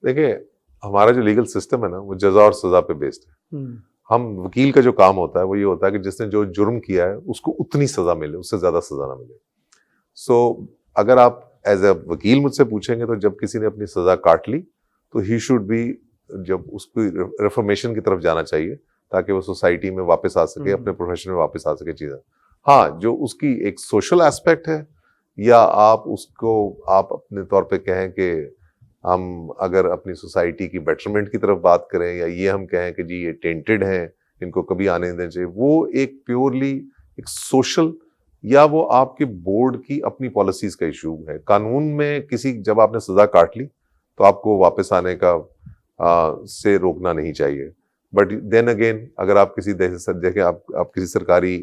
देखिए, हमारा जो लीगल सिस्टम है ना, वो जजा और सजा पे बेस्ड है। हम वकील का जो काम होता है वो ये होता है कि जिसने जो जुर्म किया है उसको उतनी सजा मिले, उससे ज्यादा सजा ना मिले। सो अगर आप एज ए वकील मुझसे पूछेंगे तो जब किसी ने अपनी सजा काट ली तो ही शुड बी, जब उसको रिफॉर्मेशन की तरफ जाना चाहिए ताकि वो सोसाइटी में वापस आ सके, अपने प्रोफेशन में वापस आ सके चीजें। हाँ, जो उसकी एक सोशल एस्पेक्ट है, या आप उसको आप अपने तौर पे कहें कि हम अगर अपनी सोसाइटी की बेटरमेंट की तरफ बात करें, या ये हम कहें कि जी ये टेंटेड हैं, इनको कभी आने नहीं देना चाहिए, वो एक प्योरली एक सोशल, या वो आपके बोर्ड की अपनी पॉलिसीज का इशू है। कानून में किसी, जब आपने सजा काट ली तो आपको वापस आने का से रोकना नहीं चाहिए। बट देन अगेन, अगर आप किसी देखें, आप किसी सरकारी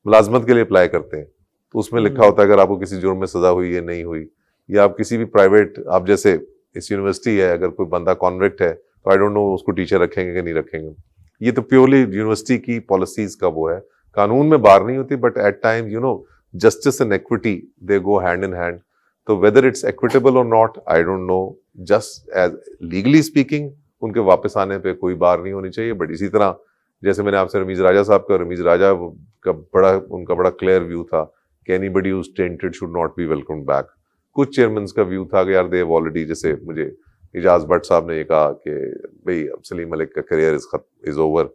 मुलाजमत के लिए अप्लाई करते हैं तो उसमें लिखा होता है अगर आपको किसी जुर्म में सजा हुई है, नहीं हुई, या आप किसी भी प्राइवेट, आप जैसे इस यूनिवर्सिटी है, अगर कोई बंदा कॉन्विक्ट है तो आई डोंट नो उसको टीचर रखेंगे कि नहीं रखेंगे। ये तो प्योरली यूनिवर्सिटी की पॉलिसीज का वो है, कानून में बार नहीं होती। But at time justice and equity they go hand in hand. तो वेदर इट्स इक्विटेबल और not, I don't know. Just as legally speaking उनके वापस आने पे कोई बार नहीं होनी चाहिए। बट इसी तरह जैसे मैंने आपसे रमीज राजा साहब का, रमीज राजा का उनका बड़ा क्लियर व्यू था कि anybody who is tainted should not be welcomed back. कुछ चेयरमैन का व्यू था कि यार दे ऑलरेडी, जैसे मुझे इजाज भट्ट साहब ने ये कहा कि भाई अब सलीम मलिक का करियर इज ओवर।